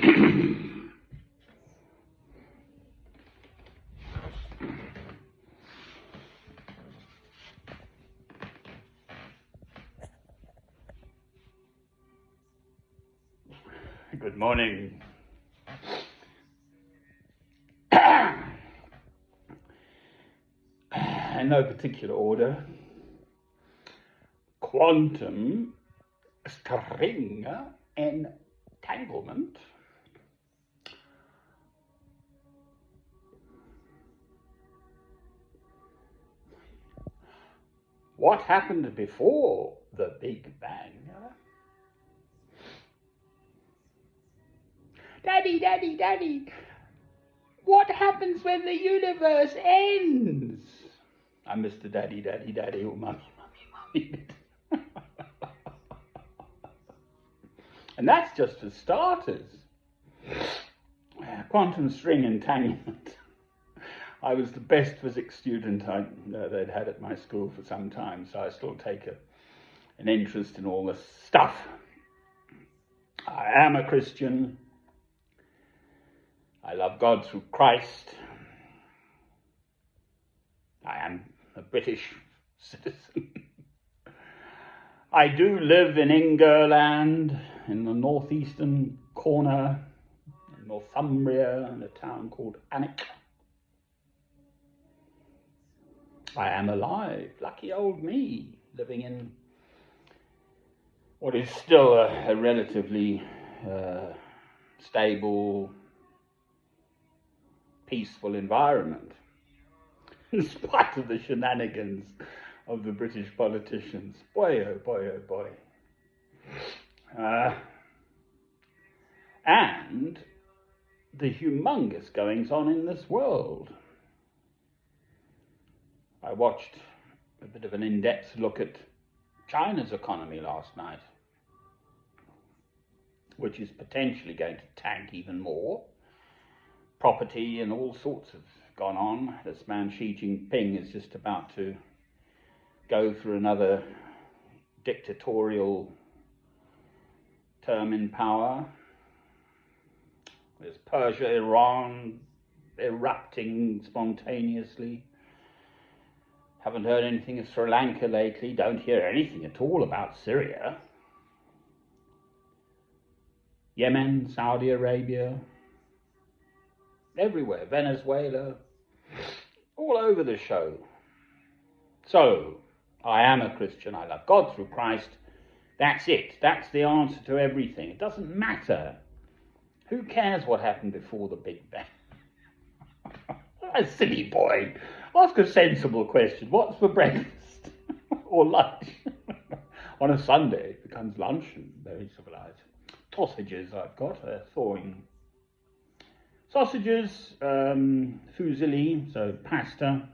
Good morning. In no particular order, quantum string entanglement. What happened before the Big Bang? Daddy, what happens when the universe ends? I'm Mr. Daddy, oh mummy. And that's just for starters. Quantum string entanglement. I was the best physics student they'd had at my school for some time, so I still take an interest in all this stuff. I am a Christian. I love God through Christ. I am a British citizen. I do live in Ingerland, in the northeastern corner, in Northumbria, in a town called Alnwick. I am alive, lucky old me, living in what is still a relatively stable, peaceful environment, in spite of the shenanigans of the British politicians. Boy, oh boy, oh boy. And the humongous goings on in this world. I watched a bit of an in-depth look at China's economy last night, which is potentially going to tank even more. Property and all sorts have gone on. This man Xi Jinping is just about to go through another dictatorial term in power. There's Persia, Iran erupting spontaneously. Haven't heard anything of Sri Lanka lately. Don't hear anything at all about Syria. Yemen, Saudi Arabia, everywhere, Venezuela, all over the show. So, I am a Christian, I love God through Christ. That's it. That's the answer to everything. It doesn't matter. Who cares what happened before the Big Bang? A silly boy. Ask a sensible question. What's for breakfast? Or lunch? On a Sunday, it becomes lunch and very civilized. Sausages I've got, thawing. Sausages, fusilli, so pasta,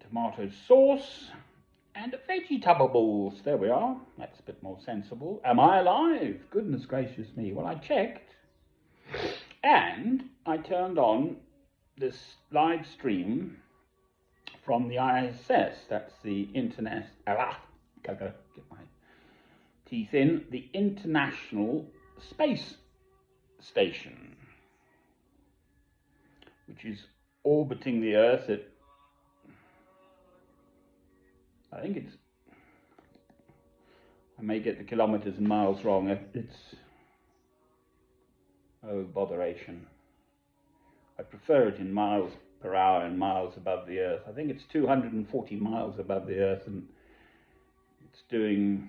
tomato sauce, and vegetables. There we are. That's a bit more sensible. Am I alive? Goodness gracious me. Well, I checked, and I turned on this live stream from the ISS. That's the Internet. Gotta get my teeth in. The International Space Station, which is orbiting the Earth at, I may get the kilometers and miles wrong. It's, oh, botheration. I prefer it in miles per hour and miles above the Earth. I think it's 240 miles above the Earth, and it's doing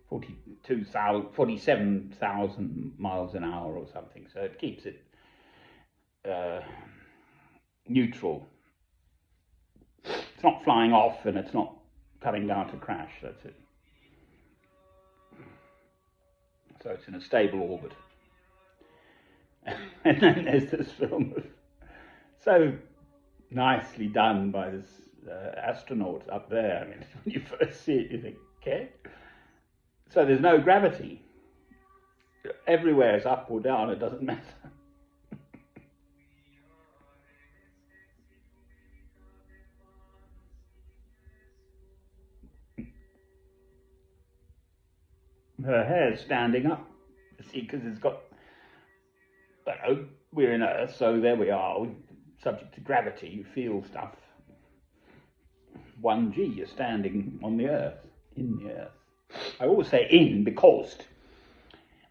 47,000 miles an hour or something. So it keeps it neutral. It's not flying off and it's not coming down to crash. That's it. So it's in a stable orbit. And then there's this film, so nicely done by this astronaut up there. I mean, when you first see it, you think, okay. So there's no gravity. Everywhere is up or down, it doesn't matter. chair's standing up. You see, because it's got, we're in Earth, so there we are. We're subject to gravity. You feel stuff. 1G, you're standing on the Earth, in the Earth. I always say in because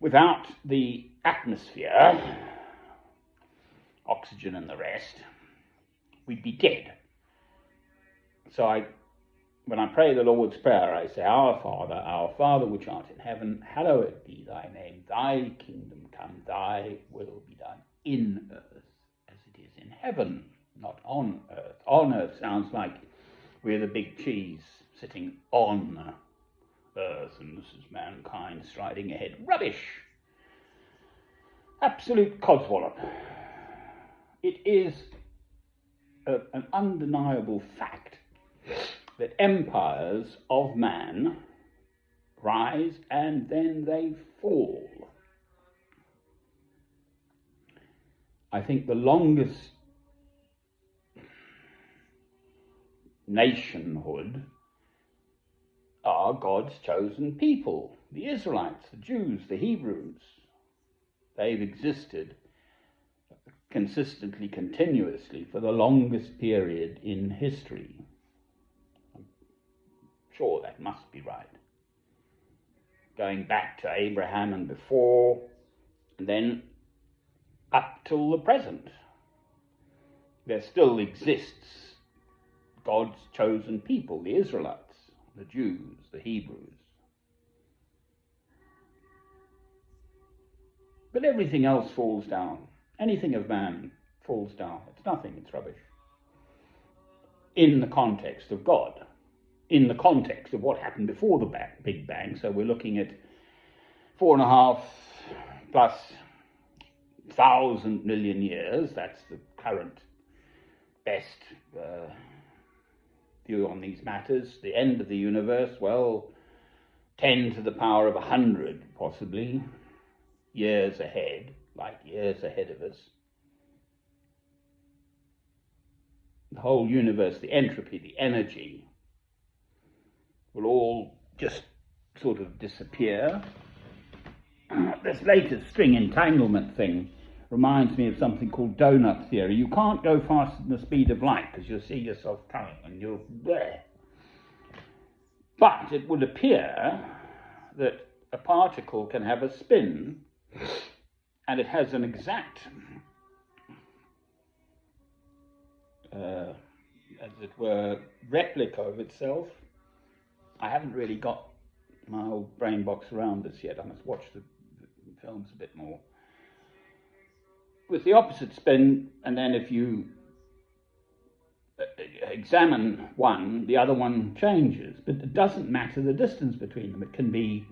without the atmosphere, oxygen and the rest, we'd be dead. So when I pray the Lord's Prayer, I say, Our Father which art in heaven, hallowed be thy name. Thy kingdom come, thy will be done in earth as it is in heaven, not on earth. On earth sounds like we're the big cheese sitting on earth, and this is mankind striding ahead. Rubbish! Absolute codswallop. It is an undeniable fact that empires of man rise and then they fall. I think the longest nationhood are God's chosen people, the Israelites, the Jews, the Hebrews. They've existed consistently, continuously for the longest period in history. I'm sure that must be right. Going back to Abraham and before, and then up till the present. There still exists God's chosen people, the Israelites, the Jews, the Hebrews. But everything else falls down. Anything of man falls down. It's nothing, it's rubbish. In the context of God. In the context of what happened before the Big Bang. So we're looking at 4.5 plus 1,000 million years. That's the current best view on these matters. The end of the universe, 10 to the power of 100 possibly years ahead, light years ahead of us. The whole universe, the entropy, the energy will all just sort of disappear. This latest string entanglement thing reminds me of something called donut theory. You can't go faster than the speed of light because you'll see yourself coming and you're there. But it would appear that a particle can have a spin and it has an exact, as it were, replica of itself. I haven't really got my old brain box around this yet. I must watch the films a bit more. With the opposite spin, and then if you examine one, the other one changes. But it doesn't matter the distance between them. It can be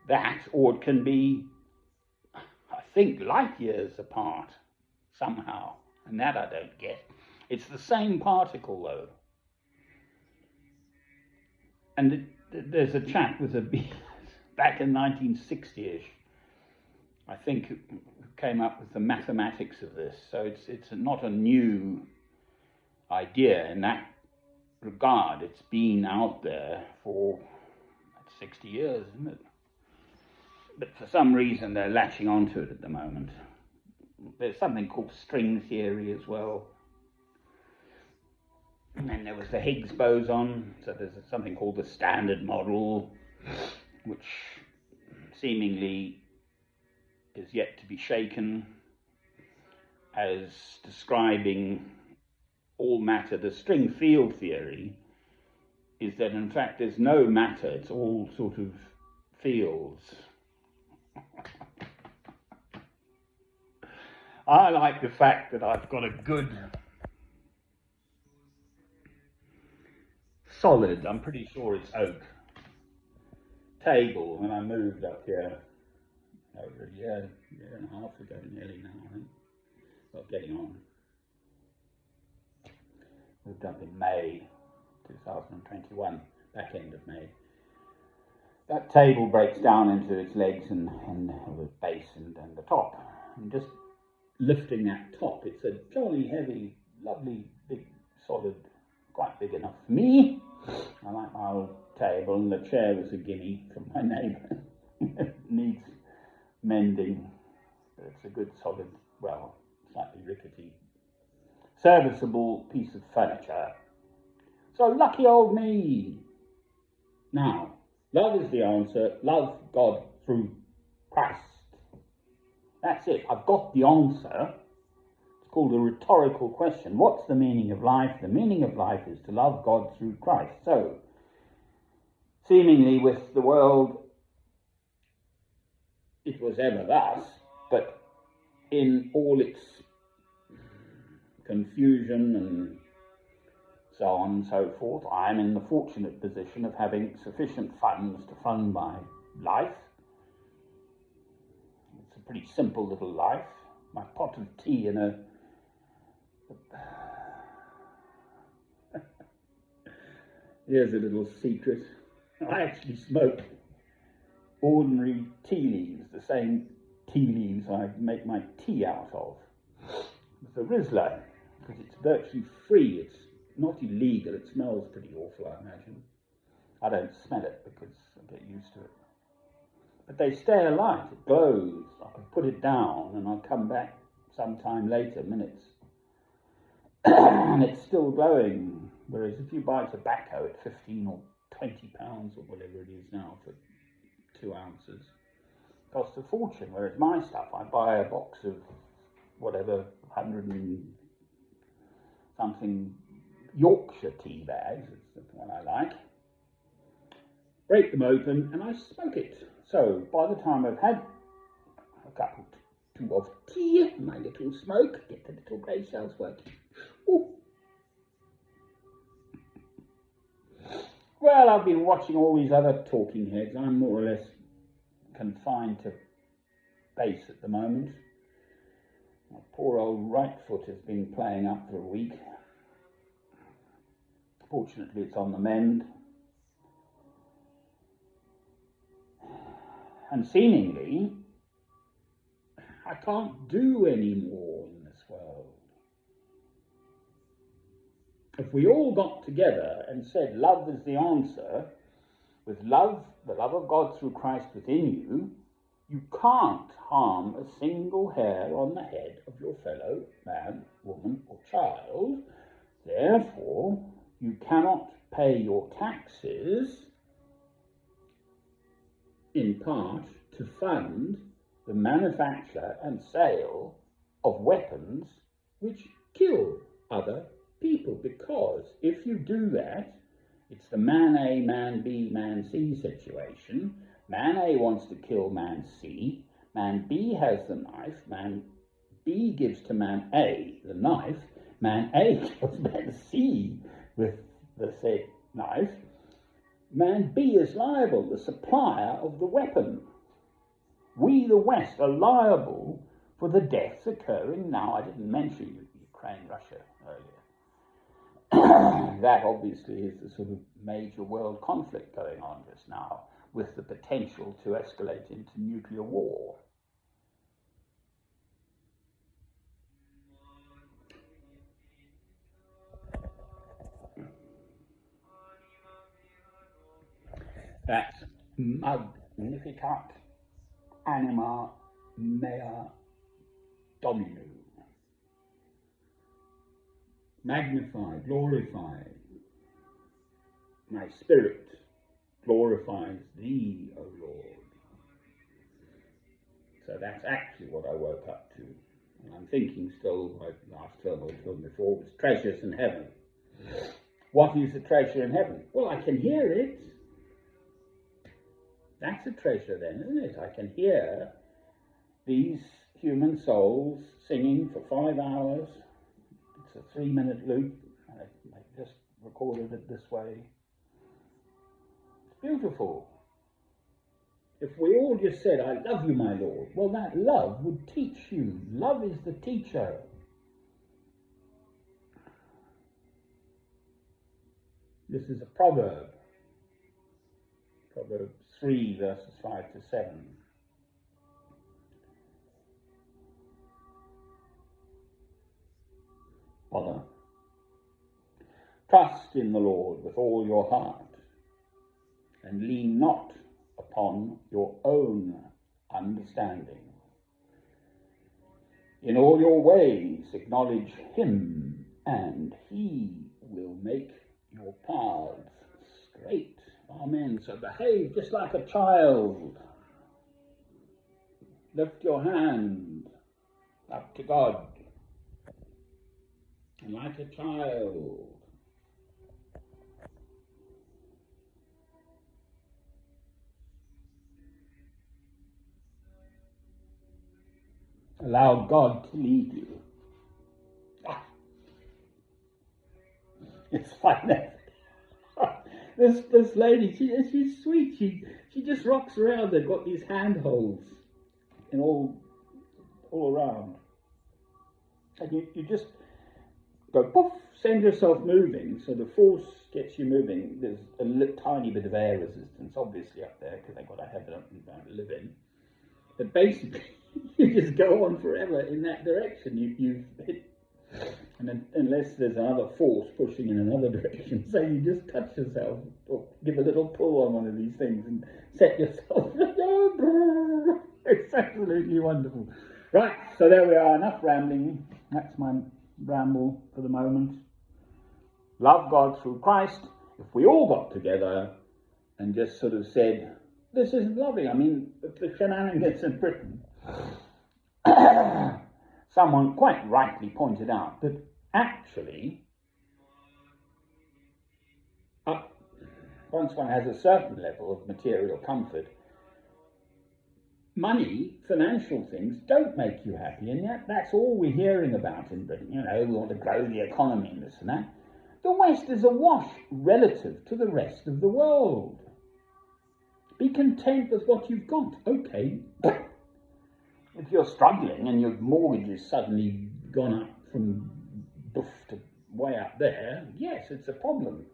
that, or it can be, I think, light years apart somehow. And that I don't get. It's the same particle, though. And there's a chap with back in 1960-ish, I think, who came up with the mathematics of this. So it's not a new idea in that regard. It's been out there for 60 years, isn't it? But for some reason they're latching onto it at the moment. There's something called string theory as well. And then there was the Higgs boson, so there's something called the Standard Model, which seemingly is yet to be shaken as describing all matter. The string field theory is that in fact there's no matter, it's all sort of fields. I like the fact that I've got a good solid, I'm pretty sure it's oak, table when I moved up here over a year and a half ago nearly now, I think. Well, getting on. Moved up in May 2021, back end of May. That table breaks down into its legs and the base and the top. And just lifting that top, it's a jolly heavy, lovely, big, solid, quite big enough for me. I like my old table, and the chair was a gimme from my neighbour. Needs mending. It's a good solid, well, slightly rickety, serviceable piece of furniture. So lucky old me. Now, love is the answer. Love God through Christ. That's it. I've got the answer. It's called a rhetorical question. What's the meaning of life? The meaning of life is to love God through Christ. So, seemingly with the world, it was ever thus, but in all its confusion and so on and so forth, I am in the fortunate position of having sufficient funds to fund my life. It's a pretty simple little life. My pot of tea and a here's a little secret. I actually smoke ordinary tea leaves, the same tea leaves I make my tea out of. It's a Rizla, because it's virtually free. It's not illegal. It smells pretty awful, I imagine. I don't smell it because I get used to it. But they stay alight. It glows. I can put it down and I'll come back sometime later, minutes, and it's still glowing. Whereas if you buy tobacco at 15 or 20 pounds or whatever it is now for 2 ounces, it costs a fortune. Whereas my stuff, I buy a box of whatever, 100 and something Yorkshire tea bags, it's the one I like, break them open and I smoke it. So by the time I've had a cup or two of tea, my little smoke, get the little grey cells working. Ooh. Well, I've been watching all these other talking heads. I'm more or less confined to bass at the moment. My poor old right foot has been playing up for a week. Fortunately, it's on the mend. And seemingly, I can't do any more in this world. If we all got together and said love is the answer, with love, the love of God through Christ within you, you can't harm a single hair on the head of your fellow man, woman, or child. Therefore, you cannot pay your taxes, in part, to fund the manufacture and sale of weapons which kill other people. Because if you do that, it's the man A, man B, man C situation. Man A wants to kill man C. Man B has the knife. Man B gives to man A the knife. Man A kills man C with the said knife. Man B is liable, the supplier of the weapon. We, the West, are liable for the deaths occurring now. I didn't mention Ukraine, Russia earlier. That obviously is the sort of major world conflict going on just now, with the potential to escalate into nuclear war. That's Magnificat Anima Mea Domino. Magnify, glorify. My spirit glorifies thee, O Lord. So that's actually what I woke up to. And I'm thinking still, like last film I was talking before, was treasures in heaven. What is a treasure in heaven? Well, I can hear it. That's a treasure then, isn't it? I can hear these human souls singing for 5 hours. It's a 3-minute loop. I just recorded it this way. It's beautiful. If we all just said, I love you, my Lord, well, that love would teach you. Love is the teacher. This is a proverb. Proverbs 3, verses 5 to 7. Father, trust in the Lord with all your heart, and lean not upon your own understanding. In all your ways acknowledge him, and he will make your paths straight. Amen. So behave just like a child. Lift your hand up to God. And like a child, allow God to lead you. It's fun. This lady, she's sweet. She just rocks around. They've got these handholds and all around, and you just go poof, send yourself moving. So the force gets you moving. There's a tiny bit of air resistance, obviously, up there because they've got to have it to live in. But basically, you just go on forever in that direction. You've hit. And then, unless there's another force pushing in another direction, so you just touch yourself or give a little pull on one of these things and set yourself. It's absolutely wonderful. Right, so there we are. Enough rambling. That's my ramble for the moment. Love God through Christ. If we all got together and just sort of said, this isn't loving. I mean, the shenanigans in Britain. Someone quite rightly pointed out that actually, once one has a certain level of material comfort, money, financial things, don't make you happy, and yet that's all we're hearing about in Britain. You know, we want to grow the economy and this and that. The West is awash relative to the rest of the world. Be content with what you've got. Okay. If you're struggling and your mortgage has suddenly gone up from boof to way up there, yes, it's a problem.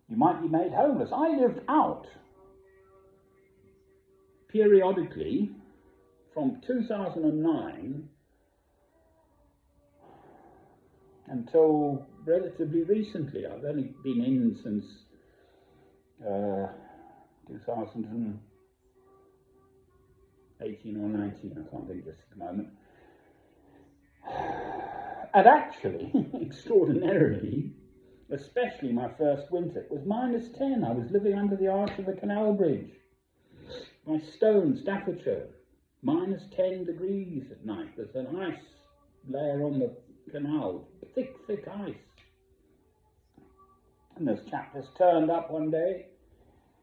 You might be made homeless. I lived out periodically from 2009 until relatively recently. I've only been in since 2018 or 19, I can't think just at the moment. And actually, extraordinarily, especially my first winter, it was -10. I was living under the arch of the canal bridge. My Stone, Staffordshire, -10 degrees at night. There's an ice layer on the canal, thick ice. And this chap just turned up one day,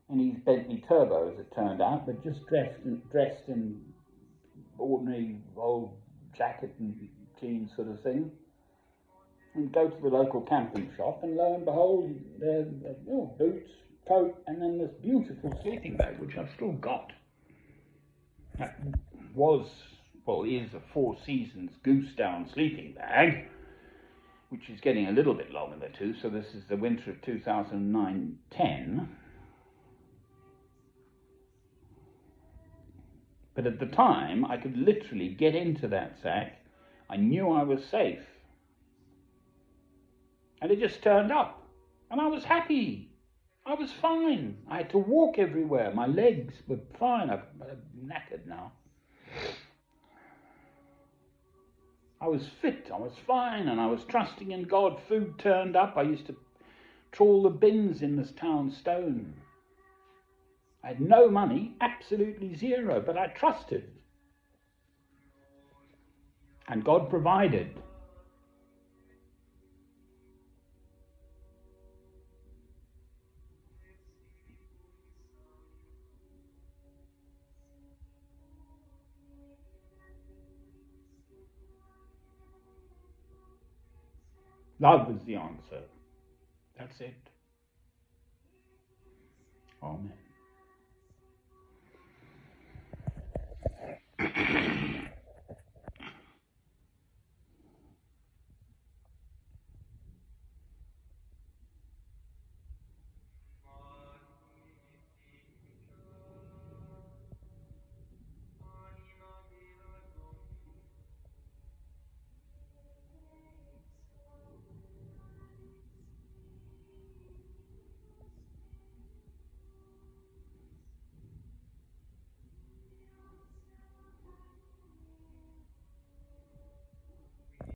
and he's Bentley Turbo, as it turned out, but just dressed in ordinary old jacket and jeans sort of thing. And go to the local camping shop, and lo and behold, there's boots, coat, and then this beautiful sleeping bag, which I've still got. That is a Four Seasons Goose Down sleeping bag, which is getting a little bit long in the tooth. So this is the winter of 2009-10. But at the time, I could literally get into that sack. I knew I was safe. And it just turned up. And I was happy. I was fine. I had to walk everywhere. My legs were fine. I'm knackered now. I was fit. I was fine. And I was trusting in God. Food turned up. I used to trawl the bins in this town Stone. I had no money, absolutely zero, but I trusted. And God provided. Love is the answer. That's it. Amen.